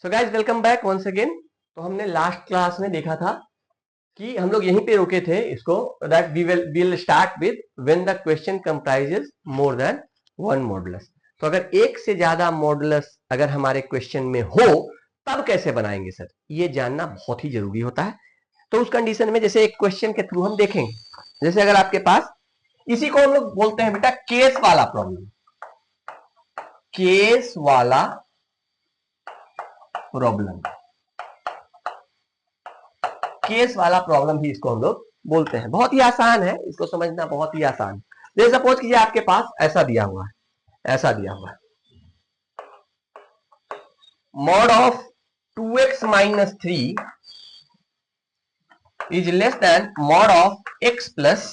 सो guys welcome back once again. तो हमने last class में देखा था कि हम लोग यहीं पे रुके थे इसको, that we will start with when the question comprises more than one modulus. तो अगर एक से ज्यादा मॉडुलस अगर हमारे क्वेश्चन में हो तब कैसे बनाएंगे सर, ये जानना बहुत ही जरूरी होता है। तो उस कंडीशन में जैसे एक क्वेश्चन के थ्रू हम देखेंगे, जैसे अगर आपके पास इसी को हम लोग बोलते हैं बेटा केस वाला प्रॉब्लम। केस वाला प्रॉब्लम, केस वाला प्रॉब्लम भी इसको हम लोग बोलते हैं। बहुत ही आसान है, इसको समझना बहुत ही आसान है। जैसे सपोज कीजिए आपके पास ऐसा दिया हुआ है, ऐसा दिया हुआ है mod of 2x minus 3 is less than mod of x plus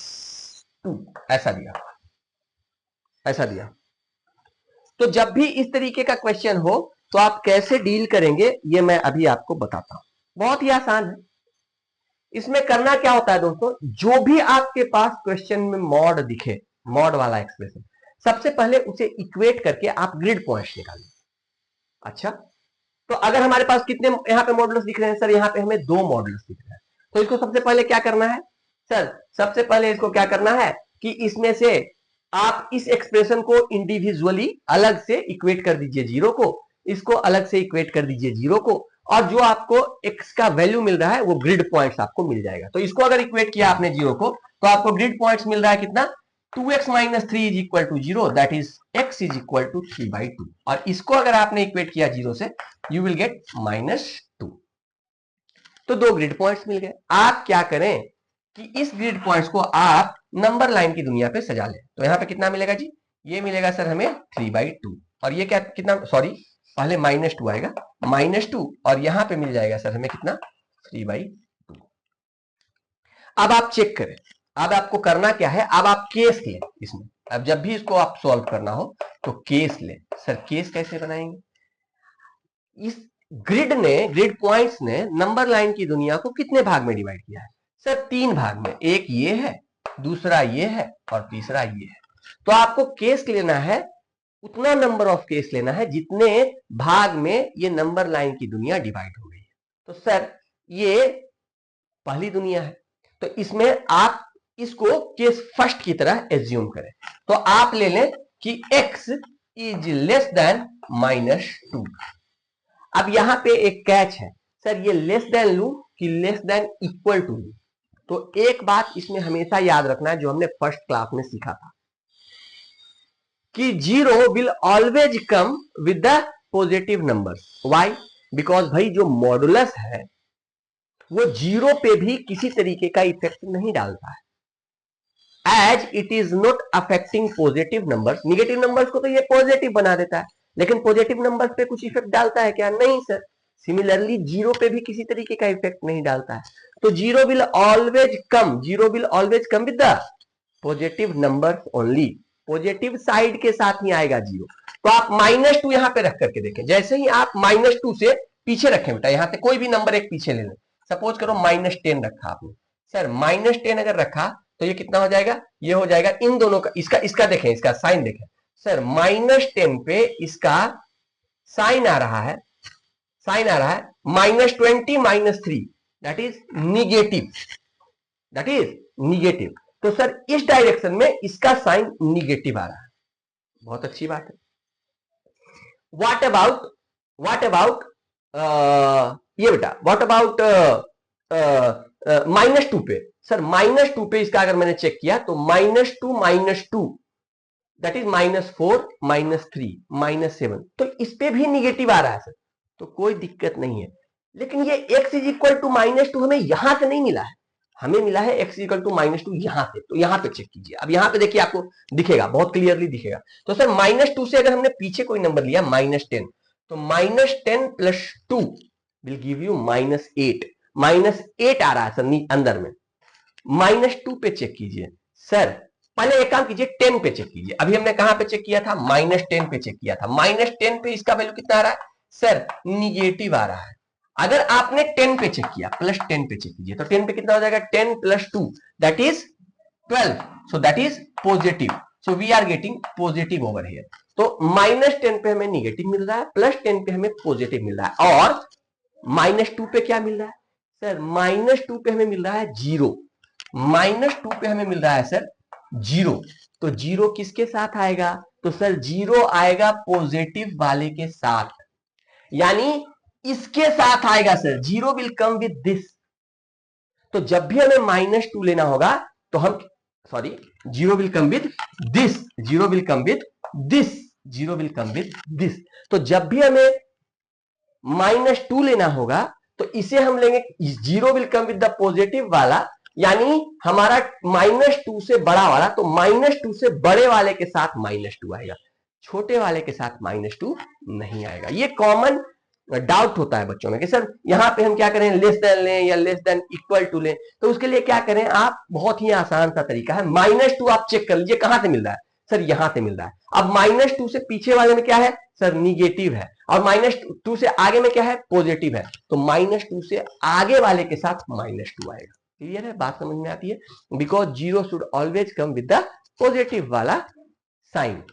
2, ऐसा दिया, ऐसा दिया। तो जब भी इस तरीके का क्वेश्चन हो तो आप कैसे डील करेंगे ये मैं अभी आपको बताता हूं। बहुत ही आसान है। इसमें करना क्या होता है दोस्तों, जो भी आपके पास क्वेश्चन में मॉड दिखे, मॉड वाला एक्सप्रेशन, सबसे पहले उसे इक्वेट करके आप ग्रिड पॉइंट्स निकालें। अच्छा, तो अगर हमारे पास कितने यहां पे मॉडुलस दिख रहे हैं सर, यहां पे हमें 2 मॉडुलस दिख रहे हैं। तो इसको सबसे पहले क्या करना है सर, सबसे पहले इसको क्या करना है कि इसमें से आप इस एक्सप्रेशन को इंडिविजुअली अलग से इक्वेट कर दीजिए जीरो को, इसको अलग से इक्वेट कर दीजिए जीरो को, और जो आपको x का वैल्यू मिल रहा है वो ग्रिड पॉइंट्स आपको मिल जाएगा। तो इसको अगर इक्वेट किया आपने जीरो को तो आपको ग्रिड पॉइंट्स मिल रहा है कितना, 2x minus 3 is equal to zero, that is x is equal to 3/2। और इसको अगर आपने इक्वेट किया जीरो से, यू विल गेट -2। तो 2 ग्रिड पॉइंट्स मिल गए। आप क्या करें कि इस ग्रिड पॉइंट्स को आप नंबर लाइन की दुनिया पे सजा लें। तो यहां पे कितना मिलेगा जी, ये मिलेगा सर हमें 3/2, और ये क्या कितना, सॉरी पहले -2 आएगा, -2, और यहां पे मिल जाएगा सर हमें कितना, 3/2। अब आप चेक करें, अब आपको करना क्या है, अब आप केस लें इसमें। अब जब भी इसको आप सॉल्व करना हो तो केस लें। सर केस कैसे बनाएंगे, इस ग्रिड ने, ग्रिड पॉइंट्स ने नंबर लाइन की दुनिया को कितने भाग में डिवाइड किया है सर, 3 भाग में। एक ये है, दूसरा ये है, और तीसरा ये है। तो आपको केस लेना है, उतना नंबर ऑफ केस लेना है जितने भाग में ये नंबर लाइन की दुनिया डिवाइड हो गई है। तो सर ये पहली दुनिया है, तो इसमें आप इसको केस फर्स्ट की तरह एज्यूम करें। तो आप ले लें कि x इज लेस देन -2। अब यहां पे एक कैच है सर, ये लेस देन लू कि लेस देन इक्वल टू लू। तो एक बात इसमें हमेशा याद रखना है जो हमने फर्स्ट क्लास में सीखा था कि zero will always come with the positive numbers. Why, because भाई जो मॉडुलस है वो जीरो पे भी किसी तरीके का इफेक्ट नहीं डालता है, as it is not affecting positive numbers. Negative numbers को तो ये पॉजिटिव बना देता है, लेकिन पॉजिटिव नंबर्स पे कुछ इफेक्ट डालता है क्या, नहीं सर। सिमिलरली जीरो पे भी किसी तरीके का इफेक्ट नहीं डालता है। तो zero will always come, zero will always come with the positive numbers only, positive side के साथ ही आएगा जीरो। तो आप -2 यहां पे रख करके देखें, जैसे ही आप -2 से पीछे रखें बेटा, यहां से कोई भी नंबर एक पीछे ले लें। सपोज करो -10 रखा आपने, सर -10 अगर रखा तो ये कितना हो जाएगा, ये हो जाएगा इन दोनों का, इसका इसका देखें, इसका साइन देखें सर, -10 पे इसका साइन आ रहा है, साइन आ रहा है -20 -3, that is negative, that is negative. तो सर इस डायरेक्शन में इसका साइन निगेटिव आ रहा है, बहुत अच्छी बात है। व्हाट अबाउट, व्हाट अबाउट ये बेटा, व्हाट अबाउट -2 पे, सर -2 पे इसका अगर मैंने चेक किया तो -2 दैट इज -4 -3 -7, तो इस पे भी निगेटिव आ रहा है सर, तो कोई दिक्कत नहीं है। लेकिन ये x इज इक्वल टू -2 हमें यहां से नहीं मिला है, हमें मिला है x इक्वल टू -2 यहां से। तो यहां पे चेक कीजिए, अब यहां पे देखिए आपको दिखेगा, बहुत क्लियरली दिखेगा। तो सर -2 से अगर हमने पीछे कोई नंबर लिया -10, तो -10 प्लस 2 विल गिव यू -8, -8 आ रहा है सर अंदर में। -2 पे चेक कीजिए सर, पहले एक काम कीजिए 10 पे चेक कीजिए। अभी हमने कहां पे चेक किया था, -10 पे चेक किया था। -10 पे इसका वैल्यू कितना आ रहा है सर, निगेटिव आ रहा है। अगर आपने 10 पे चेक किया, +10 पे चेक कीजिए, तो 10 पे कितना हो जाएगा, 10 + 2 that is 12, so that is positive, so we are getting positive over here. तो -10 पे हमें निगेटिव मिल रहा है, +10 पे हमें पॉजिटिव मिल रहा है, और -2 पे क्या मिल रहा है सर? -2 पे हमें मिल रहा है 0, -2 पे हमें मिल रहा है सर 0। तो 0 किसके साथ आएगा? तो सर 0 आएगा पॉजिटिव वाले के साथ, यानी इसके साथ आएगा sir. 0 will come with this. तो जब भी हमें -2 लेना होगा तो हम, sorry, 0 will come with this, 0 will come with this, 0 will come with this. तो जब भी हमें -2 लेना होगा तो इसे हम लेंगे, 0 will come with the positive वाला, यानी हमारा -2 से बड़ा वाला, तो -2 से बड़े वाले के साथ -2 आएगा, छोटे वाले के साथ -2 नहीं आएगा। ये कॉमन डाउट होता है बच्चों में कि सर यहां पे हम क्या करें, लेस देन लें या लेस देन इक्वल टू लें। तो उसके लिए क्या करें आप, बहुत ही आसान सा तरीका है, -2 आप चेक कर लीजिए कहां से मिल रहा है सर, यहां से मिल रहा है। अब -2 से पीछे वाले में क्या है सर, निगेटिव है, और -2 से आगे में क्या है, पॉजिटिव है, तो -2 से आगे वाले के साथ -2 आएगा। क्लियर है, बात समझ में आती है? Because 0 should always come with the positive वाला साइन।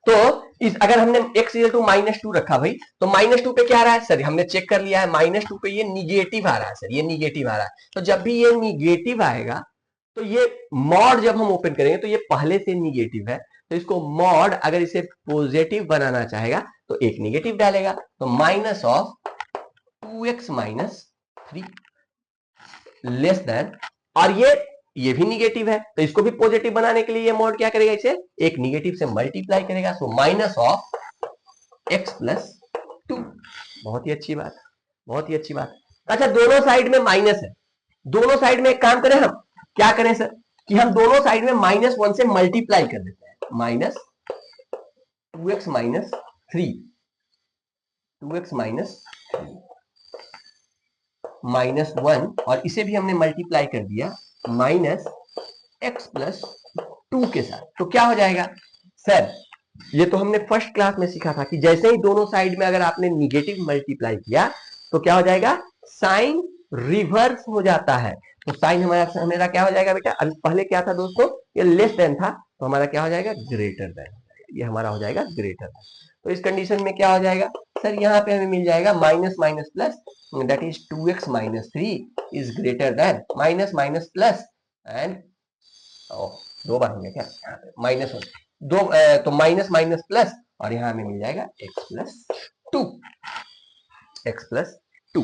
तो इस, अगर हमने x -2 रखा भाई, तो -2 पे क्या आ रहा है सर, हमने चेक कर लिया है, -2 पे ये निगेटिव आ रहा है सर, ये निगेटिव आ रहा है। तो जब भी ये निगेटिव आएगा तो ये मॉड जब हम ओपन करेंगे तो ये पहले से निगेटिव है, तो इसको मॉड अगर इसे पॉजिटिव बनाना चाहेगा तो एक निगेटिव डालेगा, तो -2x - 3 लेस देन, और ये भी निगेटिव है, तो इसको भी पॉजिटिव बनाने के लिए ये मॉड क्या करेगा, इसे एक निगेटिव से मल्टीप्लाई करेगा, सो -x + 2। बहुत ही अच्छी बात, बहुत ही अच्छी बात। अच्छा, दोनों साइड में माइनस है, दोनों साइड में एक काम करें हम, क्या करें सर कि हम दोनों साइड में -1 से मल्टीप्लाई कर देते हैं, -2x - 3, 2x - 1, और इसे भी हमने मल्टीप्लाई कर दिया -x + 2 के साथ। तो क्या हो जाएगा सर, ये तो हमने फर्स्ट क्लास में सीखा था कि जैसे ही दोनों साइड में अगर आपने निगेटिव मल्टीप्लाई किया तो क्या हो जाएगा, साइन रिवर्स हो जाता है। तो साइन हमारा क्या हो जाएगा बेटा, पहले क्या था दोस्तों, ये लेस देन था, तो हमारा क्या हो जाएगा, ग्रेटर देन, ये हमारा हो जाएगा ग्रेटर देन। तो इस कंडीशन में क्या हो जाएगा सर, यहाँ पे हमें मिल जाएगा minus minus plus, that is 2x - 3 is greater than minus minus plus, and दो बार हो गया क्या, -1 दो, तो माइनस माइनस प्लस, और यहां हमें मिल जाएगा x + 2, x + 2।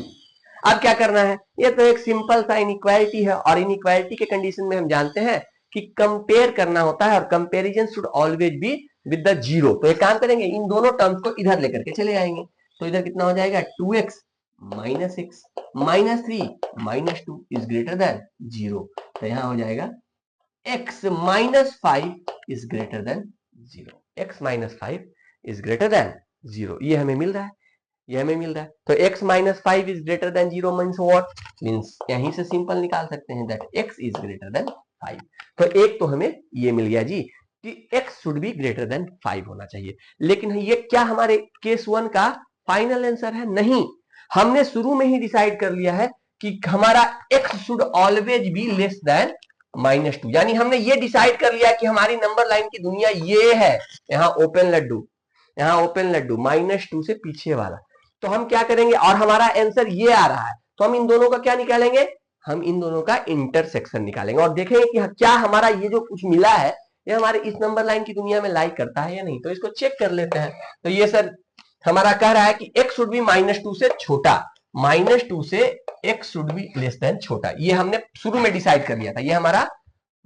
अब क्या करना है, ये तो एक सिंपल सा इनइक्वालिटी है, और इनइक्वालिटी के कंडीशन में हम जानते हैं कि कंपेयर करना होता है, और comparison should always be with the 0। तो एक काम करेंगे, इन दोनों टर्म्स को इधर लेकर के चले आएंगे, तो इधर कितना हो जाएगा, 2x - x - 3 - 2 is greater than 0। तो यहां हो जाएगा x - 5 is greater than 0, x - 5 is greater than 0, ये हमें मिल रहा है, ये हमें मिल रहा है। तो x - 5 is greater than 0 means what, means यहीं से सिंपल निकाल सकते हैं that x is greater than 5। तो एक तो हमें ये मिल गया जी कि x should be greater than 5 होना चाहिए। लेकिन ये क्या हमारे केस 1 का फाइनल आंसर है? नहीं, हमने शुरू में ही डिसाइड कर लिया है कि हमारा x should always be less than -2, यानी हमने ये डिसाइड कर लिया कि हमारी नंबर लाइन की दुनिया ये है, यहाँ ओपन लड्डू, यहाँ ओपन लड्डू -2 से पीछे वाला। तो हम क्या करेंगे, और हमारा आंसर ये आ रहा है, तो हम इन दोनों का क्या निकालेंगे, हम इन दोनों का इंटरसेक्शन निकालेंगे, और देखेंगे कि क्या हमारा ये जो कुछ मिला है ये हमारे इस नंबर लाइन की दुनिया में लाइक करता है या नहीं। तो इसको चेक कर लेते हैं। तो ये सर हमारा कह रहा है कि x शुड बी -2 से छोटा, -2 से x should be less than छोटा, ये हमने शुरू में डिसाइड कर लिया था। ये हमारा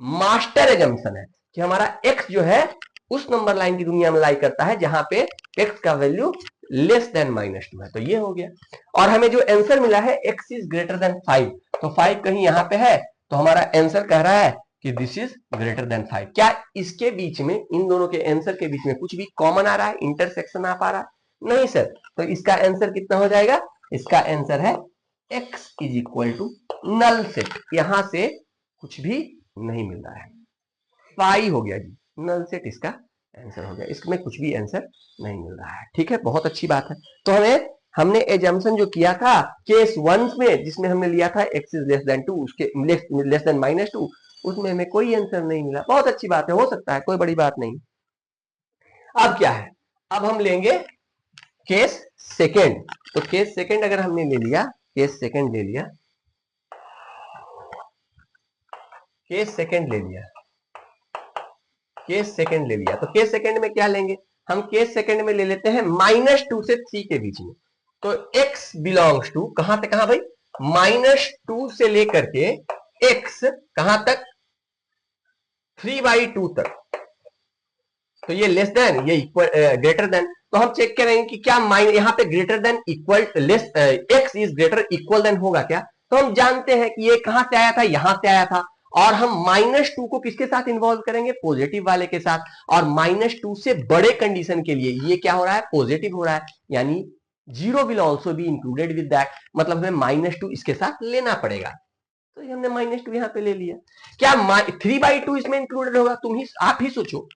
मास्टर एजम्पशन है कि हमारा x जो है उस नंबर लाइन की दुनिया में लाइक करता है जहां पे x का वैल्यू लेस देन -2 है। तो ये हो गया, और हमें जो आंसर मिला है x इज ग्रेटर देन 5, तो 5 कहीं यहां पे है, तो हमारा आंसर कह रहा है कि दिस इज ग्रेटर देन 5। क्या इसके बीच में, इन दोनों के आंसर के बीच में कुछ भी कॉमन आ रहा है, इंटरसेक्शन आ पा रहा है? नहीं सर। तो इसका आंसर कितना हो जाएगा, इसका आंसर है x is equal to null set, यहां से कुछ भी नहीं मिल रहा है, 5 हो गया जी, नल सेट इसका आंसर हो गया, इसमें कुछ भी आंसर नहीं मिल रहा है। ठीक है, बहुत अच्छी बात है। तो हमने एजम्पशन जो किया था केस 1 में, जिसमें हमने लिया था x इज लेस देन 2, उसके लेस देन -2, उसमें हमें कोई आंसर नहीं मिला। बहुत अच्छी बात है, हो सकता है, कोई बड़ी बात नहीं। अब क्या है, अब हम लेंगे केस सेकेंड। तो केस सेकेंड अगर हमने ले लिया, केस सेकेंड ले लिया, केस सेकेंड ले लिया, केस सेकेंड ले लिया, तो केस सेकेंड में क्या लेंगे हम, केस सेकेंड में ले लेते हैं -2 से 3 के बीच में। तो x बिलोंग्स टू कहां तक, कहां भाई, -2 से लेकर के x कहां तक, 3/2 तक। तो ये लेस देन, ये इक्वल, ग्रेटर देन। तो हम चेक करेंगे कि क्या माइन यहाँ पे greater than equal less, x is greater equal than होगा क्या। तो हम जानते हैं कि ये कहां से आया था, यहां से आया था, और हम -2 को किसके साथ इन्वॉल्व करेंगे, पॉजिटिव वाले के साथ। और -2 से बड़े कंडीशन के लिए ये क्या हो रहा है, पॉजिटिव हो रहा है, यानी 0 will also be included with that, मतलब हमें -2 इसके साथ लेना पड़ेगा। तो ये हमने -2 यहां पे ले लिया। क्या 3/2 इसमें इंक्लूडेड होगा, आप ही सोचो।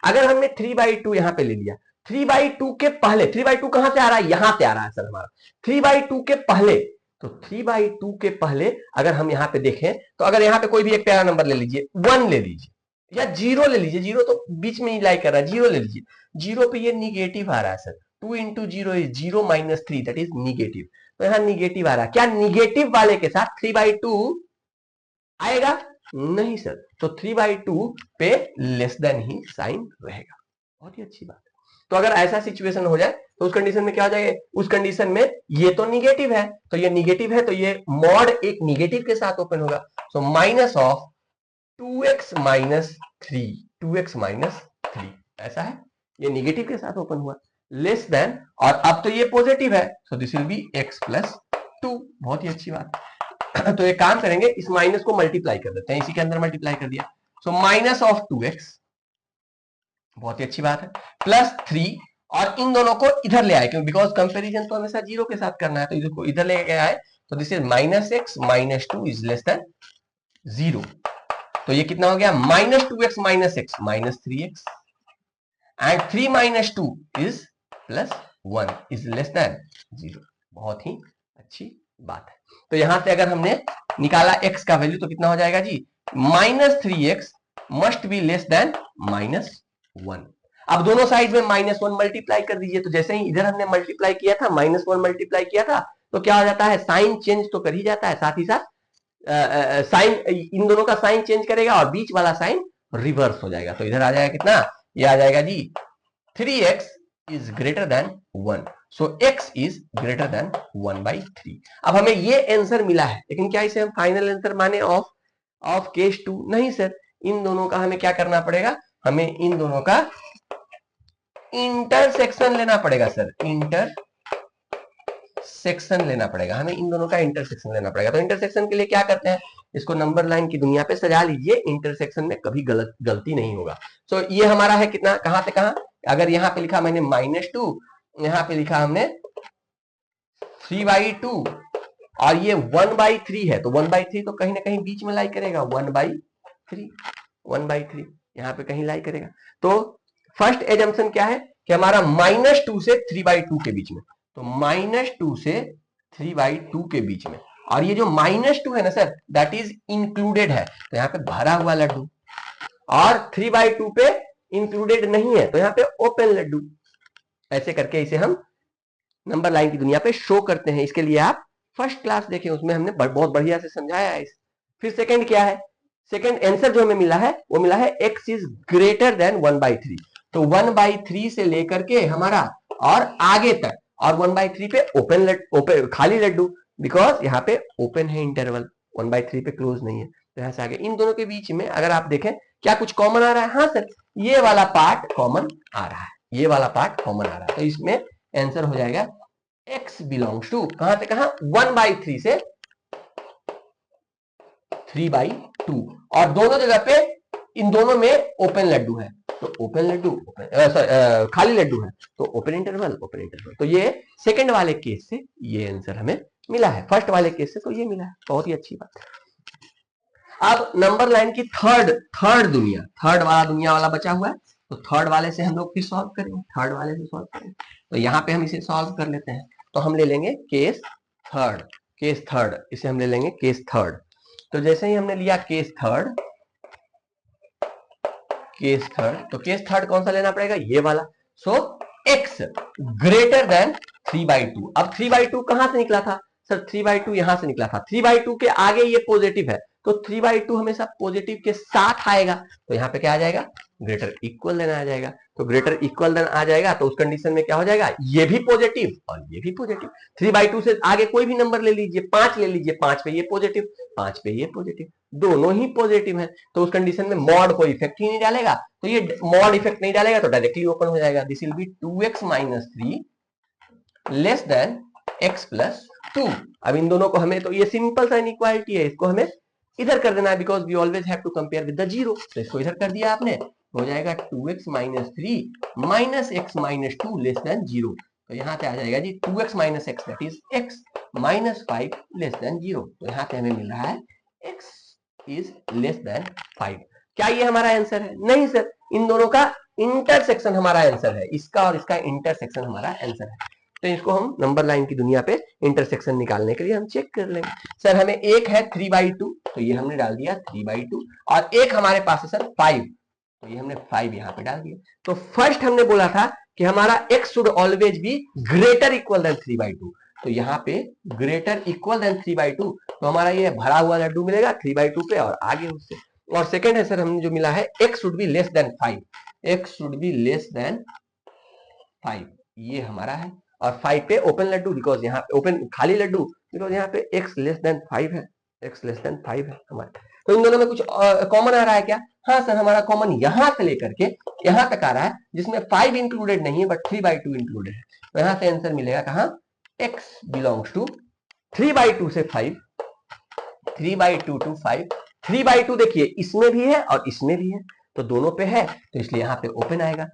अगर हमने 3/2 यहां पे ले लिया, 3/2 के पहले, 3/2 कहां से आ रहा है, यहां से आ रहा है सर हमारा, 3/2 के पहले, तो 3/2 के पहले अगर हम यहां पे देखें, तो अगर यहां पे कोई भी एक प्यारा नंबर ले लीजिए, 1 ले लीजिए या 0 ले लीजिए, 0 तो बीच में ही लाई कर रहा है, 0 ले लीजिए, 0 पे ये निगेटिव आ रहा है sir, 2 into 0 is 0 - 3 that is negative. तो यहां निगेटिव आ रहा है, क्या निगेटिव वाले के साथ 3/2 आएगा, नहीं सर। तो 3/2 पे लेस देन ही साइन रहेगा। बहुत ही अच्छी बात है। तो अगर ऐसा सिचुएशन हो जाए तो उस कंडीशन में क्या हो जाएगा, उस कंडीशन में ये तो निगेटिव है, तो ये निगेटिव है, तो ये मॉड एक निगेटिव के साथ ओपन होगा। So minus of 2x - 3, 2x - 3 ऐसा है, ये निगेटिव के साथ ओपन हुआ, लेस देन, और अब तो ये पॉजिटिव है, so this will be x + 2। बहुत ही अच्छी बात। तो एक काम करेंगे, इस माइनस को मल्टीप्लाई कर देते हैं, इसी के अंदर मल्टीप्लाई कर दिया, सो -2x, बहुत ही अच्छी बात है, +3, और इन दोनों को इधर ले आए, क्योंकि बिकॉज कंपैरिजन तो हमेशा 0 के साथ करना है, तो इसको इधर ले आए, तो this is -x - 2 is less than 0। तो ये कितना हो गया, -2x - x -3x, and 3 - 2 is +1 is less than 0। बहुत ही अच्छी बात है। तो यहां से अगर हमने निकाला x का वैल्यू, तो कितना हो जाएगा जी, -3x must be less than -1। अब दोनों साइड में -1 मल्टीप्लाई कर दीजिए, तो जैसे ही इधर हमने मल्टीप्लाई किया था, -1 मल्टीप्लाई किया था, तो क्या हो जाता है, साइन चेंज तो कर ही जाता है, साथ ही साथ साइन, इन दोनों का साइन चेंज करेगा और बीच वाला साइन रिवर्स हो जाएगा। तो इधर आ जाएगा कितना, ये आ जाएगा जी 3x is greater than 1, so x is greater than 1/3। अब हमें ये आंसर मिला है, लेकिन क्या इसे हम फाइनल आंसर माने ऑफ केस 2, नहीं सर। इन दोनों का हमें क्या करना पड़ेगा, हमें इन दोनों का इंटरसेक्शन लेना पड़ेगा सर, इंटरसेक्शन लेना पड़ेगा, हमें इन दोनों का इंटरसेक्शन लेना पड़ेगा। तो इंटरसेक्शन के लिए क्या करते हैं, इसको नंबर लाइन की दुनिया पे सजा लीजिए, इंटरसेक्शन में कभी गलती नहीं होगा। सो ये हमारा है कितना, कहां से कहां, अगर यहां पे लिखा मैंने -2, यहां पे लिखा हमने 3/2, और ये 1/3 है, तो 1/3 तो कहीं ना कहीं बीच में लाई करेगा, 1/3 यहां पे कहीं लाई करेगा। तो फर्स्ट एजम्पशन क्या है कि हमारा -2 से 3/2 के बीच में, तो -2 से 3/2 के बीच में, और ये जो -2 है ना सर, दैट इज इंक्लूडेड है, तो यहाँ पे भरा हुआ लड्डू, और 3/2 पे इंक्लूडेड नहीं है, तो यहाँ पे ओपन लड्डू। ऐसे करके इसे हम नंबर लाइन की दुनिया पे शो करते हैं। इसके लिए आप फर्स्ट क्लास देखें, उसमें हमने बहुत बढ़िया से समझाया है। फिर सेकंड क्या है, सेकंड आंसर जो हमें मिला है वो मिला है x इज ग्रेटर देन 1/3। तो 1/3 से लेकर के हमारा और आगे तक, और 1/3 पे ओपन खाली लड्डू, बिकॉज यहाँ पे ओपन है इंटरवल, 1/3 पे क्लोज नहीं है, तो यहां से आगे इन दोनों के बीच में अगर आप देखें क्या कुछ कॉमन आ रहा है, हाँ सर ये वाला पार्ट कॉमन आ रहा है, ये वाला पार्ट कॉमन आ रहा है। तो इसमें आंसर हो जाएगा x बिलोंग्स टू कहां से कहां, 1/3 से 3/2, और दोनों जगह पे इन दोनों में ओपन लड्डू है, तो ओपन लड्डू, खाली लड्डू है, तो ओपन इंटरवल, ओपन इंटरवल। तो ये सेकंड वाले केस से ये आंसर हमें मिला है, फर्स्ट वाले केस से तो ये मिला है, बहुत ही अच्छी बात है। अब नंबर लाइन की थर्ड वाला दुनिया वाला बचा हुआ है, तो थर्ड वाले से हम लोग फिर सॉल्व करेंगे, थर्ड वाले से सॉल्व करेंगे। तो यहाँ पे हम इसे सॉल्व कर लेते हैं, तो हम ले लेंगे केस थर्ड, इसे हम ले लेंगे केस थर्ड। तो जैसे ही हमने लिया केस केस थर्ड, तो केस थर्ड कौन सा लेना पड़ेगा, ये वाला। सो x ग्रेटर देन 3/2। अब 3/2 कहां से निकला था सर, 3/2 यहां से निकला था, 3/2 के आगे ये पॉजिटिव है, तो 3/2 हमेशा पॉजिटिव के साथ आएगा, तो यहाँ पे क्या आ जाएगा, ग्रेटर इक्वल देन आ जाएगा। तो ग्रेटर इक्वल देन आ जाएगा तो उस कंडीशन में क्या हो जाएगा, ये भी पॉजिटिव और ये भी पॉजिटिव। 3/2 से आगे कोई भी नंबर ले लीजिए, 5 ले लीजिए, 5 पे ये पॉजिटिव, 5 पे ये पॉजिटिव, दोनों ही पॉजिटिव है, तो उस कंडीशन में मॉड कोई इफेक्ट ही नहीं डालेगा, तो ये मॉड इफेक्ट नहीं डालेगा तो डायरेक्टली ओपन हो जाएगा। This will B 2x - 3 less than x + 2। अब इन दोनों को हमें, तो ये सिंपल सा इनइक्वालिटी है, इसको हमें इधर कर देना है, because we always have to compare with the zero, तो इसको इधर कर दिया आपने, हो जाएगा 2x - 3 - x - 2 लेस देन 0। तो यहाँ पे आ जाएगा जी 2x - x that is x - 5 less than 0। तो यहाँ पे हमें मिल रहा है x इज लेस देन 5। क्या ये हमारा आंसर है? नहीं सर, इन दोनों का इंटरसेक्शन हमारा आंसर है, इसका और इसका इंटरसेक्शन हमारा आंसर है। तो इसको हम नंबर लाइन की दुनिया पे इंटरसेक्शन निकालने के लिए हम चेक कर लेंगे। सर हमें एक है 3/2, तो ये हमने डाल दिया 3/2, और एक हमारे पास है सर 5, तो ये हमने 5 यहाँ पे डाल दिया। तो फर्स्ट हमने बोला था कि हमारा x should always be greater equal than 3/2, तो यहाँ पे ग्रेटर इक्वल देन 3/2, तो हमारा ये भरा हुआ लड्डू मिलेगा 3/2 पे और आगे उससे। और सेकंड है सर हमने जो मिला है x should be less than 5, x should be less than 5, ये हमारा है। और 5 पे ओपन लड्डू, बिकॉज यहाँ पे ओपन खाली लड्डू, बिकॉज यहाँ पे x लेस देन 5 है, x लेस देन 5 है हमारे। तो इन दोनों में कुछ कॉमन आ रहा है क्या? हाँ सर, हमारा कॉमन यहां से लेकर के यहां तक आ रहा है, जिसमें 5 इंक्लूडेड नहीं है बट 3/2 इंक्लूडेड है। तो यहां से आंसर मिलेगा कहां, x बिलोंग्स टू 3/2 से 5, 3/2 to 5, 3/2 देखिए इसमें भी है और इसमें भी है, तो दोनों पे है, तो इसलिए यहाँ पे ओपन आएगा।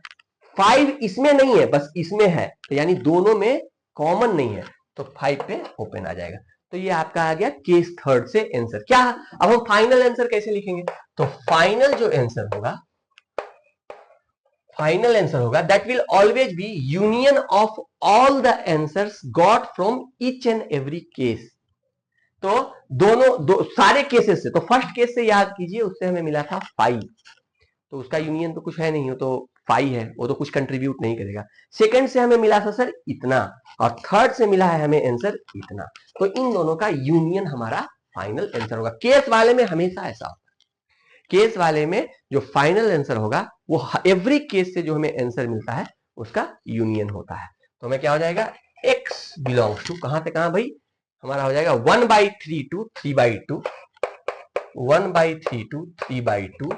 5 इसमें नहीं है, बस इसमें है, तो यानी दोनों में कॉमन नहीं है, तो 5 पे ओपन आ जाएगा। तो ये आपका आ गया केस थर्ड से आंसर। क्या अब हम फाइनल आंसर कैसे लिखेंगे? तो फाइनल जो आंसर होगा, फाइनल आंसर होगा that will always be union of all the answers got from each and every case. तो दोनों सारे केसेस से, तो फर्स्ट केस से याद कीजिए, उससे हमें मिला था 5, तो उसका यूनियन तो कुछ है नहीं, तो 5 है, वो तो कुछ कंट्रीब्यूट नहीं करेगा। सेकंड से हमें मिला था सर इतना, और थर्ड से मिला है हमें आंसर इतना, तो इन दोनों का यूनियन हमारा फाइनल आंसर होगा। केस वाले में हमेशा ऐसा होता है, केस वाले में जो फाइनल आंसर होगा वो एवरी केस से जो हमें आंसर मिलता है उसका यूनियन होता है। तो हमें क्या हो जाएगा, x बिलोंग्स टू कहां से कहां भाई, हमारा हो जाएगा 1/3 to 3/2, 1/3 to 3/2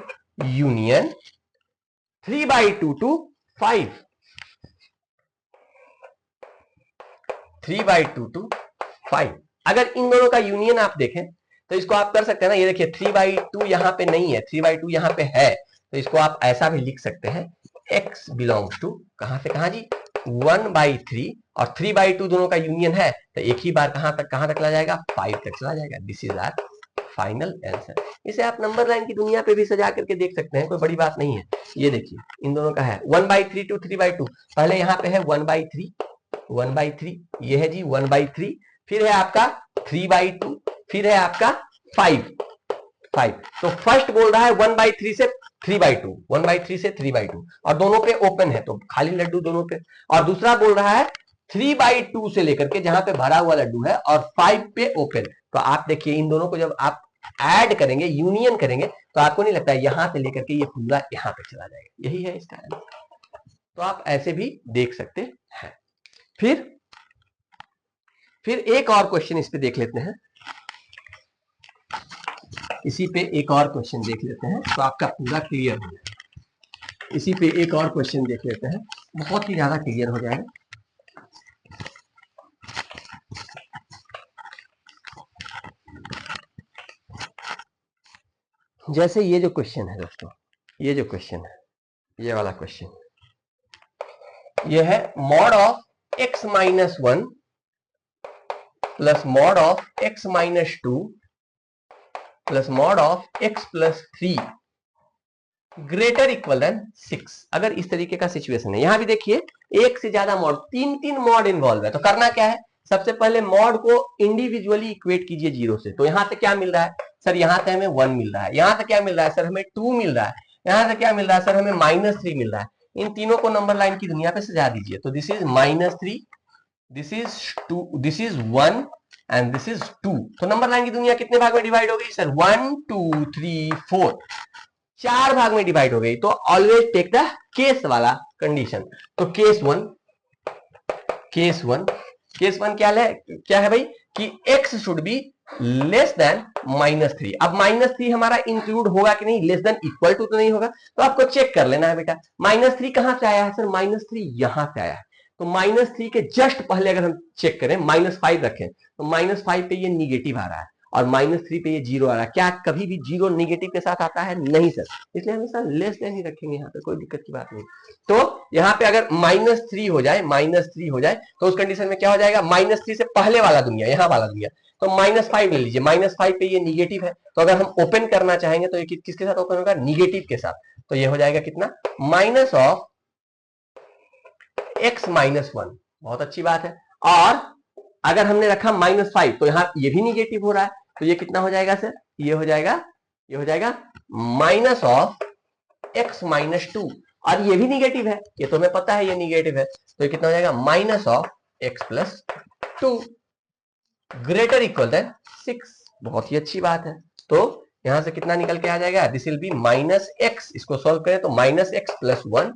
union 3/2 to 5, 3/2 to 5। अगर इन दोनों का यूनियन आप देखें तो इसको आप कर सकते हैं ना, ये देखिए 3/2 यहाँ पे नहीं है, 3/2 यहाँ पे है, तो इसको आप ऐसा भी लिख सकते हैं, x बिलोंग्स टू कहां से कहां जी, 1/3 और 3/2 दोनों का यूनियन है, तो एक ही बार कहां तक चला जाएगा, 5 तक चला जाएगा। This is our final answer. इसे आप नंबर लाइन की दुनिया पे भी सजा करके देख सकते हैं, कोई बड़ी बात नहीं है। ये देखिए इन दोनों का है 1/3 to 3/2, पहले यहाँ पे है 1/3, 1/3, ये है जी 1/3, फिर है आपका 3/2, फिर है आपका 5, तो फर्स्ट बोल रहा है 1/3 से 3/2, 1/3 से 3/2, और दोनों पे ओपन है, तो खाली लड्डू दोनों पे। और दूसरा बोल रहा है 3/2 से लेकर के जहां पे भरा हुआ लड्डू है और 5 पे ओपन। तो आप देखिए इन दोनों को जब आप ऐड करेंगे, यूनियन करेंगे, तो आपको नहीं लगता है यहां से लेकर के ये पूरा यहां पे चला जाएगा, यही है इसका आंसर। तो आप ऐसे भी देख सकते हैं। फिर एक और क्वेश्चन इस पे देख लेते हैं, इसी पे एक और क्वेश्चन देख लेते हैं, तो आपका पूरा क्लियर हो जाएगा। इसी पे एक और क्वेश्चन देख लेते हैं, बहुत ही ज्यादा क्लियर हो जाएगा। जैसे ये जो क्वेश्चन है दोस्तों, ये जो क्वेश्चन है, ये वाला क्वेश्चन, ये है mod of x - 1 plus mod of x - 2 plus mod of x + 3 greater equal than 6। अगर इस तरीके का सिचुएशन है, यहां भी देखिए एक से ज्यादा मॉड, तीन मॉड इन्वॉल्व है, तो करना क्या है, सबसे पहले मॉड को इंडिविजुअली इक्वेट कीजिए 0 से। तो यहां से क्या मिल रहा है सर, यहां से हमें 1 मिल रहा है, यहां से क्या मिल रहा है सर, हमें 2 मिल रहा है, यहां से क्या मिल रहा है सर, हमें -3 मिल रहा है। इन तीनों को नंबर लाइन की दुनिया पे सजा दीजिए। तो this is -3, this is 2, this is 1 and this is 2। तो नंबर लाइन की दुनिया कितने भाग में डिवाइड हो गई सर, 1 2 3 4, 4 भाग में डिवाइड हो गई। तो ऑलवेज टेक द केस वाला कंडीशन। तो केस वन क्या है भाई कि x should be less than -3। अब -3 हमारा इंक्लूड होगा कि नहीं, लेस देन इक्वल टू तो नहीं होगा। तो आपको चेक कर लेना है बेटा, -3 कहां से आया है सर, -3 यहां से आया है। तो -3 के जस्ट पहले अगर हम चेक करें, -5 रखें, तो -5 पे ये निगेटिव आ रहा है और -3 पे ये 0 आ रहा है। क्या कभी भी 0 निगेटिव के साथ आता है, नहीं सर, इसलिए हमेशा लेस देन ही रखेंगे, यहाँ पे कोई दिक्कत की बात नहीं। तो यहाँ पे अगर -3 हो जाए, -3 हो जाए, तो उस कंडीशन में क्या हो जाएगा, -3 से पहले वाला दुनिया, यहाँ वाला दुनिया, तो -5 ले लीजिए। -5 पे ये निगेटिव है, तो अगर हम ओपन करना चाहेंगे तो ये किसके साथ ओपन होगा, निगेटिव के साथ। तो ये हो जाएगा कितना, -(x-1). बहुत अच्छी बात है। और अगर हमने रखा -5, तो यहाँ ये भी निगेटिव हो रहा है, तो ये कितना हो जाएगा सर, ये हो जाएगा ((x-2). और ये भी निगेटिव है, ये तो हमें पता है ये निगेटिव है, तो ये कितना हो जाएगा, ((x+2) ग्रेटर इक्वल देन 6। बहुत ही अच्छी बात है। तो यहां से कितना निकल के आ जाएगा, दिस विल बी -x, इसको सॉल्व करें तो -x+1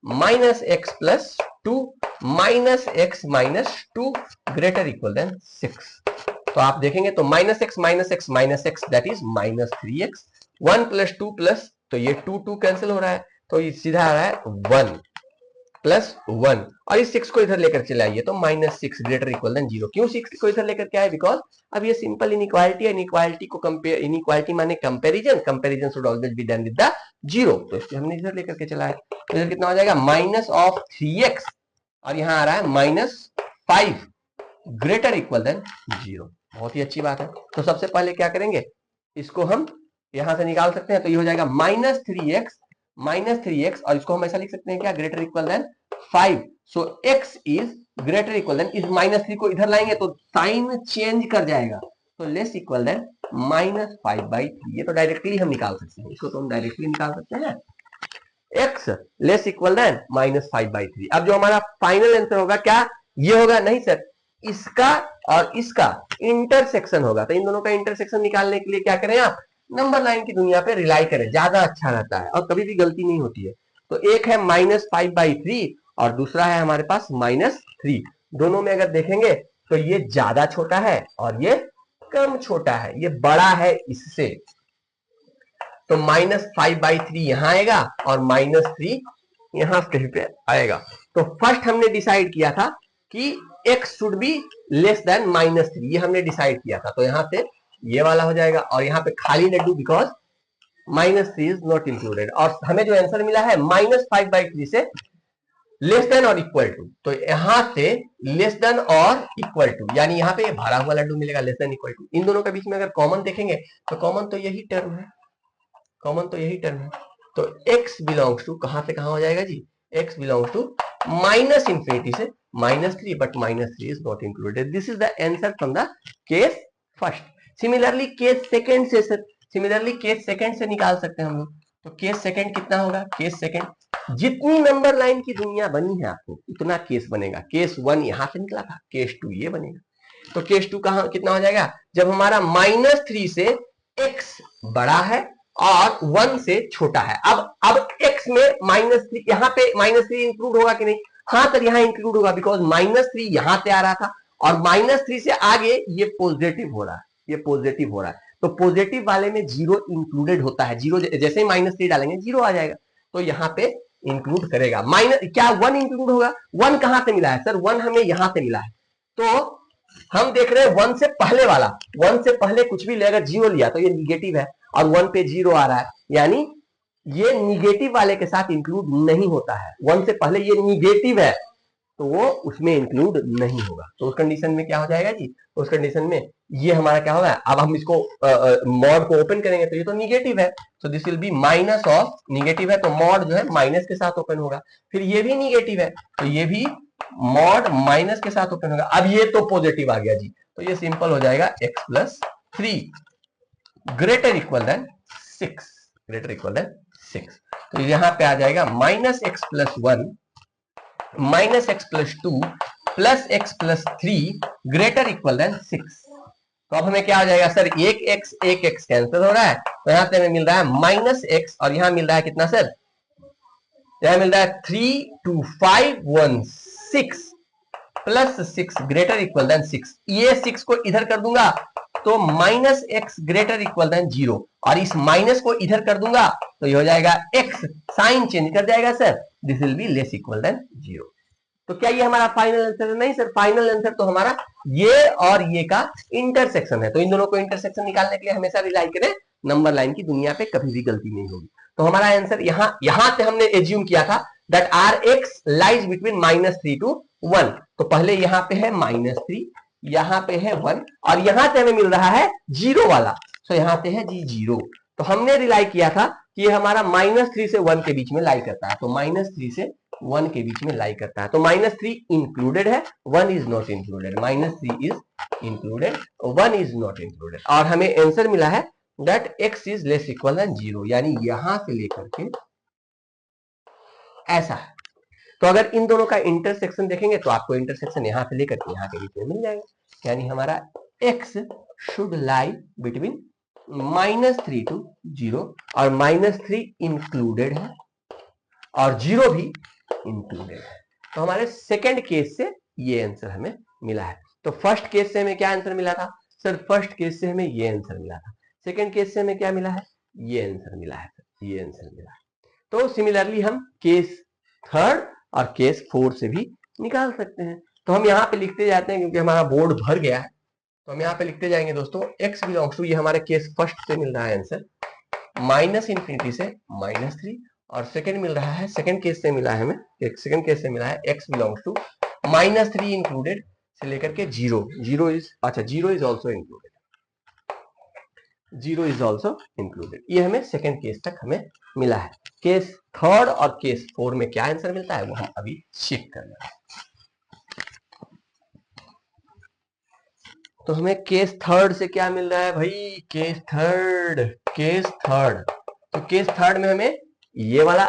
-x+2 -x-2 greater equal than 6। तो आप देखेंगे तो -x that is -3x, 1 + 2 plus, तो ये 2 कैंसिल हो रहा है, तो ये सीधा आ रहा है 1 + 1, और इस 6 को इधर लेकर चले आइए तो -6 ग्रेटर इक्वल देन 0। क्यों 6 को इधर लेकर के आए, बिकॉज अब ये सिंपल इनइक्वालिटी है, इनइक्वालिटी को कंपेयर, इनइक्वालिटी माने comparison, comparison should always be done with the 0, तो इसलिए हमने इधर लेकर के चला है। तो इधर कितना हो जाएगा, -3x, और यहाँ आ रहा है -5 ग्रेटर इक्वल देन 0। बहुत ही अच्छी बात है। तो सबसे पहले क्या करेंगे, इसको हम यहां से निकाल सकते हैं, तो ये हो जाएगा -3x, और इसको हम ऐसा लिख सकते हैं क्या, greater equal than 5। So x is greater equal than, इस -3 को इधर लाएंगे तो साइन चेंज कर जाएगा, तो लेस इक्वल देन -5/3। ये तो डायरेक्टली हम निकाल सकते हैं, इसको तो हम डायरेक्टली निकाल सकते हैं, x लेस इक्वल देन -5/3। अब जो हमारा फाइनल आंसर होगा क्या, ये होगा, नहीं सर, इसका और इसका इंटरसेक्शन होगा। तो इन दोनों का इंटरसेक्शन निकालने के लिए क्या करें आप, नंबर लाइन की दुनिया पे रिलाई करें, ज्यादा अच्छा रहता है और कभी भी गलती नहीं होती है। तो एक है -5/3 और दूसरा है हमारे पास -3। दोनों में अगर देखेंगे तो ये ज्यादा छोटा है और ये कम छोटा है, ये बड़ा है इससे, तो -5/3 यहां आएगा और -3 यहां कहीं पे आएगा। तो फर्स्ट हमने डिसाइड किया था कि x should be less than -3, ये हमने डिसाइड किया था। तो यहां से ये वाला हो जाएगा और यहाँ पे खाली लड्डू, बिकॉज -3 इज नॉट इंक्लूडेड। और हमें जो आंसर मिला है -5/3 से लेस देन और इक्वल टू, तो यहां से लेस देन और इक्वल टू, यानी यहाँ पे भरा हुआ लड्डू मिलेगा, लेस देन इक्वल टू। इन दोनों के बीच में अगर कॉमन देखेंगे तो कॉमन तो यही टर्म है, कॉमन तो यही टर्म है। तो x बिलोंग्स टू कहां से कहां हो जाएगा जी, x बिलोंग्स टू -∞ से -3, but -3 is not included. This is the answer from the case first. Similarly case second से निकाल सकते हैं हम लोग। तो केस सेकंड कितना होगा, केस सेकंड जितनी नंबर लाइन की दुनिया बनी है आपको उतना केस बनेगा। केस 1 यहां से निकला था, केस 2 ये बनेगा। तो केस 2 कहां कितना हो जाएगा, जब हमारा -3 से x बड़ा है और 1 से छोटा है। अब x में -3, यहाँ पे -3 इंक्लूड होगा कि नहीं, हाँ सर यहाँ इंक्लूड होगा, बिकॉज -3 यहां से आ रहा था और -3 से आगे ये पॉजिटिव हो रहा है, ये पॉजिटिव हो रहा है। तो पॉजिटिव वाले में 0 इंक्लूडेड होता है, 0 जैसे ही -3 डालेंगे 0 आ जाएगा, तो यहाँ पे इंक्लूड करेगा। क्या 1 इंक्लूड होगा, 1 कहां से मिला है सर, 1 हमें यहां से मिला है। तो हम देख रहे हैं 1 से पहले वाला, 1 से पहले कुछ भी ले, अगर 0 लिया तो ये निगेटिव है और 1 पे 0 आ रहा है, यानी ये निगेटिव वाले के साथ इंक्लूड नहीं होता है। 1 से पहले ये निगेटिव है तो वो उसमें इंक्लूड नहीं होगा। तो उस कंडीशन में क्या हो जाएगा जी, उस कंडीशन में ये हमारा क्या होगा, अब हम इसको मॉड को ओपन करेंगे तो ये तो निगेटिव है, तो this will B minus of, negative है तो मॉड जो है माइनस के साथ ओपन होगा। फिर ये भी निगेटिव है तो ये भी मॉड माइनस के साथ ओपन होगा। अब ये तो पॉजिटिव आ गया जी, तो ये सिंपल हो जाएगा x+3 greater equal than 6, greater equal than 6। तो यहां पे आ जाएगा minus x plus 1 minus x plus 2 plus x plus 3 greater equal than 6। तो अब हमें क्या हो जाएगा सर, एक एक्स कैंसिल हो रहा है, तो यहां से हमें मिल रहा है माइनस एक्स, और यहां मिल रहा है कितना सर, यहां मिल रहा है 3 2 5 1 6 प्लस 6 ग्रेटर इक्वल देन 6। ये 6 को इधर कर दूंगा तो minus x greater equal than 0, और इस माइनस को इधर कर दूंगा तो ये हो जाएगा एक्स, साइन चेंज कर जाएगा sir, this will be less equal than 0। तो क्या ये हमारा फाइनल आंसर है? नहीं सर, फाइनल आंसर तो हमारा ये और ये का इंटरसेक्शन है। तो इन दोनों को इंटरसेक्शन निकालने के लिए हमेशा रिलाई करें, नंबर लाइन की दुनिया पे कभी भी गलती नहीं होगी। तो हमारा आंसर यहां से हमने एज्यूम किया था that our x lies between -3 to 1। तो पहले यहां पे है -3, यहां पे है 1, और यहां से हमें मिल रहा है 0 वाला, तो यहां से है जी 0। तो हमने रिलाई किया था कि ये हमारा -3 से 1 के बीच में लाई करता है, तो -3 से 1 के बीच में लाई करता है। तो -3 इंक्लूडेड है, 1 is not included, -3 is included, 1 is not included. और हमें आंसर मिला है that x is less equal than 0, यानी यहां से लेकर के ऐसा है। तो अगर इन दोनों का इंटरसेक्शन देखेंगे तो आपको इंटरसेक्शन यहां से लेकर के यहां के बीच में मिल जाएगा, यानी हमारा x should lie between -3 to 0, और -3 इंक्लूडेड है और 0 भी इंक्लूडेड है। तो हमारे सेकंड केस से ये आंसर हमें मिला है। तो फर्स्ट केस से हमें क्या आंसर मिला था सर, फर्स्ट केस से हमें ये आंसर मिला था। सेकंड केस से हमें क्या मिला है, ये आंसर मिला है, ये आंसर मिला है। तो सिमिलरली हम केस थर्ड और केस फोर्थ से भी निकाल सकते हैं। तो हम यहाँ पे लिखते जाते हैं क्योंकि हमारा बोर्ड भर गया है, तो हम यहाँ पे लिखते जाएंगे दोस्तों, x बिलोंग्स टू, ये हमारे केस फर्स्ट से मिल रहा है आंसर -∞ से -3, और सेकंड मिल रहा है, सेकंड केस से मिला है हमें, सेकंड केस से मिला है x बिलोंग्स टू -3 इंक्लूडेड से लेकर के 0, 0 इज, अच्छा 0 is also included, 0 is also included. ये हमें सेकंड केस तक हमें मिला है। केस थर्ड और केस फोर में क्या आंसर मिलता है वो हम अभी चेक करना है। तो हमें केस थर्ड से क्या मिल रहा है भाई, केस थर्ड, केस थर्ड, तो केस थर्ड में हमें ये वाला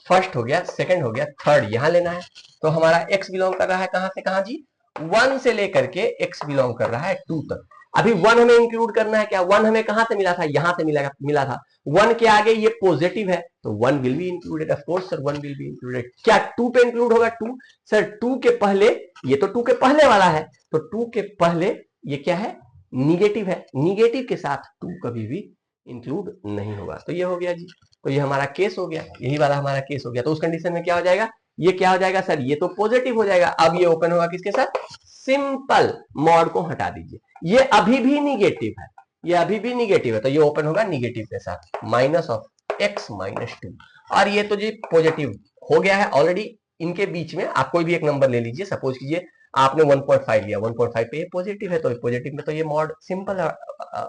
फर्स्ट हो गया, सेकंड हो गया, थर्ड यहां लेना है। तो हमारा x बिलोंग कर रहा है कहां से कहां जी, 1 से लेकर के x बिलोंग कर रहा है 2 तक। अभी 1 हमें इंक्लूड करना है क्या, 1 हमें कहां से मिला था, यहां से मिला था। 1 के आगे ये पॉजिटिव है तो 1 will be included, of course sir 1 will be included. क्या 2 पे इंक्लूड होगा 2, सर 2 के पहले, ये तो 2 के पहले वाला है, तो 2 के पहले ये क्या है, निगेटिव है, निगेटिव के साथ 2 कभी भी इंक्लूड नहीं होगा। तो ये हो गया जी, तो ये हमारा केस हो गया, यही वाला हमारा केस हो गया। तो उस कंडीशन में क्या हो जाएगा, ये क्या हो जाएगा सर, ये तो पॉजिटिव हो जाएगा। अब ये ओपन होगा किसके साथ, सिंपल मॉड को हटा दीजिए, ये अभी भी निगेटिव है, ये अभी भी निगेटिव है, तो ये ओपन होगा निगेटिव के साथ, -(x-2), और ये तो जी पॉजिटिव हो गया है ऑलरेडी। इनके बीच में आप कोई भी एक नंबर ले लीजिए, सपोज कीजिए आपने 1.5 लिया, 1.5 पे ये पॉजिटिव है, तो पॉजिटिव में तो ये मॉड सिंपल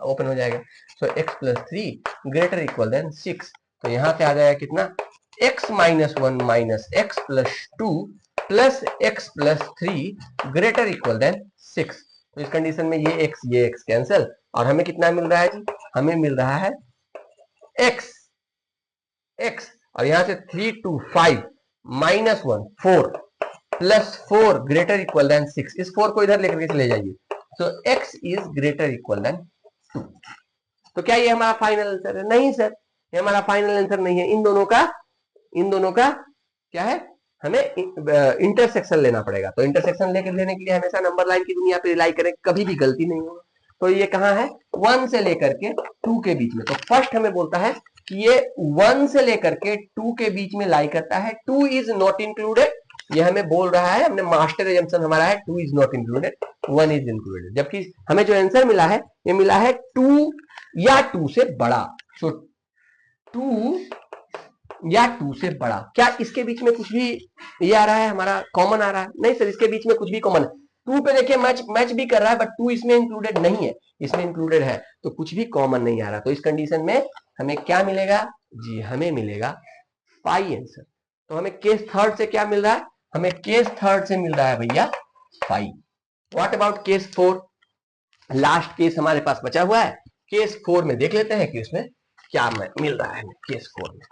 ओपन हो जाएगा। सो x+3 ग्रेटर इक्वल देन 6, तो यहां से आ जाएगा कितना, x-1 minus x+2 plus x+3 greater equal than 6। तो इस कंडीशन में ये x कैंसिल, और हमें कितना मिल रहा है जी, हमें मिल रहा है x, और यहां से 3 2 5 -1 4 +4 ग्रेटर इक्वल देन 6, इस 4 को इधर लेकर के चले जाइए, तो x is greater equal than 2। तो क्या ये हमारा फाइनल आंसर है, नहीं सर ये हमारा फाइनल आंसर नहीं है। इन दोनों का क्या है, हमें इंटरसेक्शन लेना पड़ेगा। तो इंटरसेक्शन लेने के लिए हमेशा नंबर लाइन की दुनिया पे रिलाई करें, कभी भी गलती नहीं होगा। तो ये कहां है, 1 से लेकर के 2 के बीच में। तो फर्स्ट हमें बोलता है कि ये 1 से लेकर के 2 के बीच में लाई करता है, 2 इज नॉट इंक्लूडेड, ये हमें बोल रहा है, हमने मास्टर एजम्पशन हमारा है 2 is not included, 1 is included. जबकि हमें जो आंसर मिला है, ये मिला है 2 या 2 से बड़ा, सो 2 या 2 से बड़ा। क्या इसके बीच में कुछ भी ये आ रहा है, हमारा कॉमन आ रहा है, नहीं सर इसके बीच में कुछ भी कॉमन, 2 पे देखिए मैच भी कर रहा है, बट 2 इसमें इंक्लूडेड नहीं है, इसमें इंक्लूडेड है, तो कुछ भी कॉमन नहीं आ रहा। तो इस कंडीशन में हमें क्या मिलेगा जी, हमें मिलेगा पाई आंसर। तो हमें केस थर्ड से क्या मिल रहा है, हमें केस थर्ड से मिल रहा है भैया पाई। What about case four, last case हमारे पास बचा हुआ है। केस 4 में देख लेते हैं कि उसमें क्या मिल रहा है केस 4 में।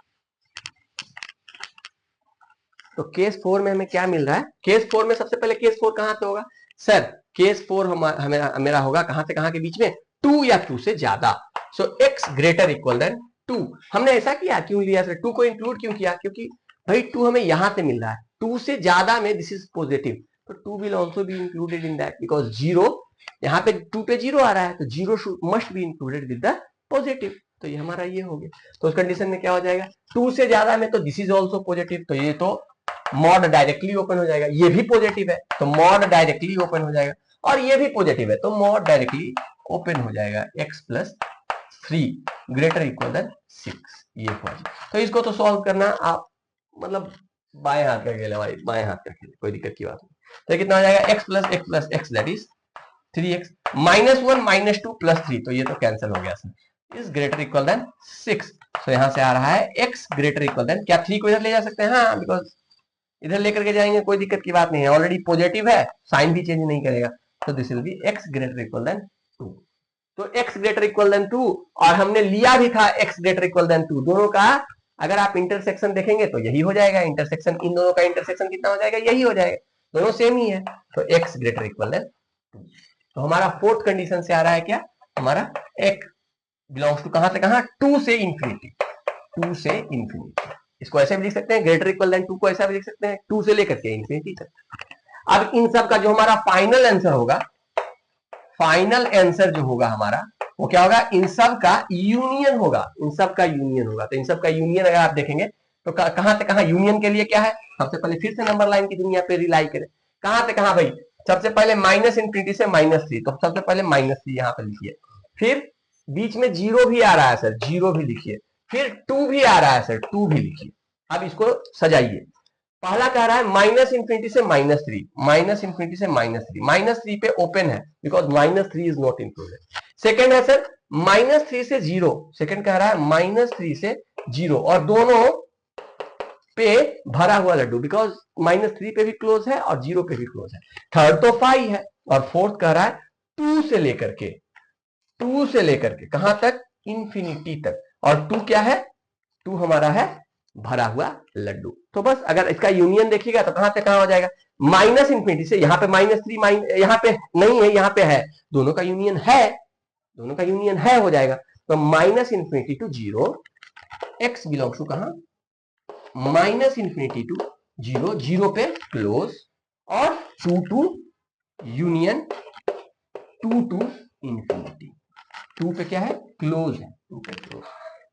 तो केस 4 में हमें क्या मिल रहा है? केस 4 में सबसे पहले केस 4 कहां से होगा सर? केस 4 मेरा होगा कहां से कहां के बीच में? 2 या 2 से ज्यादा। सो x ग्रेटर इक्वल देन 2। हमने ऐसा किया क्यों लिया सर? 2 को इंक्लूड क्यों किया? क्योंकि भाई 2 हमें यहां से मिल रहा है, 2 से ज्यादा में दिस इज पॉजिटिव, तो 2 will also be included in that because 0 यहाँ पे 2 पे 0 आ रहा है, तो 0 must be included with the positive. तो ये हमारा ये हो गया। तो उस कंडीशन में क्या हो जाएगा? 2 से ज्यादा में तो दिस इज आल्सो पॉजिटिव, तो ये तो मॉड डायरेक्टली ओपन हो जाएगा। ये भी पॉजिटिव है तो मॉड डायरेक्टली ओपन हो जाएगा, और ये भी पॉजिटिव है तो मॉड डायरेक्टली ओपन हो जाएगा। x plus 3 greater equal than 6, ये पॉजिटिव। तो इसको तो सॉल्व करना आप मतलब बाएं हाथ का खेल है भाई, बाएं हाथ का खेल, कोई दिक्कत की बात नहीं। तो कितना हो जाएगा? x plus x that is 3x -1 -2 plus 3, तो ये तो कैंसिल हो गया sir. Is greater equal than 6, तो यहां से आ रहा है x ग्रेटर इक्वल देन, क्या 3 को इधर ले जा सकते हैं? हाँ, बिकॉज इधर लेकर के जाएंगे, कोई दिक्कत की बात नहीं है, ऑलरेडी पॉजिटिव है, साइन भी चेंज नहीं करेगा। तो this will be x greater equal than 2। तो x ग्रेटर इक्वल देन 2, और हमने लिया भी था x ग्रेटर इक्वल देन 2, दोनों का अगर आप इंटरसेक्शन देखेंगे तो यही हो जाएगा। इंटरसेक्शन, इन दोनों का इंटरसेक्शन कितना हो जाएगा? यही हो जाएगा, दोनों सेम ही है। तो x ग्रेटर इक्वल देन 2। तो हमारा फोर्थ कंडीशन से आ रहा है क्या? हमारा x बिलोंग्स टू कहां से कहां? 2 से इंफिनिटी, 2 से इंफिनिटी। इसको ऐसे भी लिख सकते हैं, ग्रेटर इक्वल देन 2 को ऐसा भी लिख सकते हैं, 2 से लेकर के इंफिनिटी तक। अब इन सब का जो हमारा फाइनल आंसर होगा, फाइनल आंसर जो होगा हमारा, वो क्या होगा? इन सब का यूनियन होगा, इन सब का यूनियन होगा। तो इन सब का यूनियन अगर आप देखेंगे तो कहां से कहां यूनियन के लिए क्या है? सबसे पहले फिर से नंबर लाइन की दुनिया पे रिलाई करें, कहां से कहां भाई? सबसे पहले माइनस इंफिनिटी से -3, तो सबसे पहले -3 यहां पे लिखिए। फिर बीच में 0 भी आ रहा है सर, 0 भी लिखिए। फिर 2 भी आ रहा है सर, 2 भी लिखिए। अब इसको सजाइए। पहला कह रहा है माइनस इंफिनिटी से -3, माइनस इंफिनिटी से -3 पे ओपन है because -3 is not included. Second है सर -3 से 0, सेकंड कह रहा है -3 से 0, और दोनों पे भरा हुआ लड्डू बिकॉज -3 पे भी क्लोज है और 0 पे भी क्लोज है। थर्ड तो 5 है, और फोर्थ कह रहा है 2 से लेकर के, 2 से लेकर के कहां तक? इंफिनिटी तक। और 2 क्या है? 2 हमारा है भरा हुआ लड्डू। तो बस अगर इसका यूनियन देखिएगा तो कहां से कहां हो जाएगा? माइनस इंफिनिटी से, यहां पे -3 यहां पे नहीं है, यहां पे है, दोनों का यूनियन है, दोनों का यूनियन है हो जाएगा। तो minus infinity to 0, x belongs to कहां? माइनस इंफिनिटी टू 0, 0 पे क्लोज, और 2 टू यूनियन, 2 टू इंफिनिटी। 2 पे क्या है? क्लोज है, 2 पे close.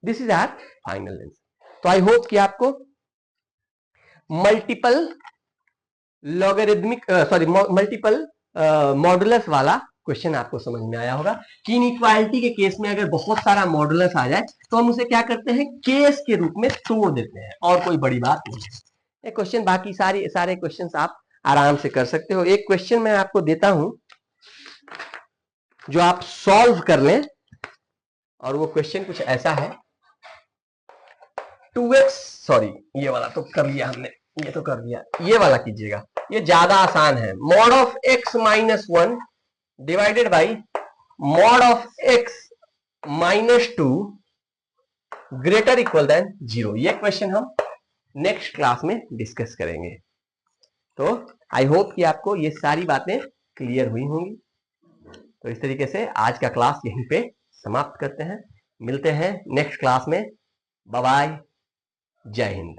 This is our final answer. तो आई होप कि आपको मल्टीपल लॉगरिथमिक मल्टीपल मॉडुलस वाला क्वेश्चन आपको समझ में आया होगा कि इनइक्वालिटी के केस में अगर बहुत सारा मॉडुलस आ जाए तो हम उसे क्या करते हैं? केस के रूप में तोड़ देते हैं, और कोई बड़ी बात नहीं है। ये क्वेश्चन, बाकी सारे क्वेश्चंस आप आराम से कर सकते हो। एक क्वेश्चन मैं आपको देता हूं जो आप सॉल्व कर लें, और वो क्वेश्चन कुछ ऐसा है। 2x, सॉरी ये वाला तो कर लिया हमने, ये तो कर लिया, ये वाला कीजिएगा, ये ज्यादा आसान है। Mod of x -1 divided by mod of x -2 greater equal than 0। ये क्वेश्चन हम नेक्स्ट क्लास में डिस्कस करेंगे। तो आई होप कि आपको ये सारी बातें क्लियर हुई होंगी। तो इस तरीके से आज का क्लास यहीं पे समाप्त करते हैं, मिलते हैं नेक्स्ट क्लास में। बाय बाय, जय हिंद।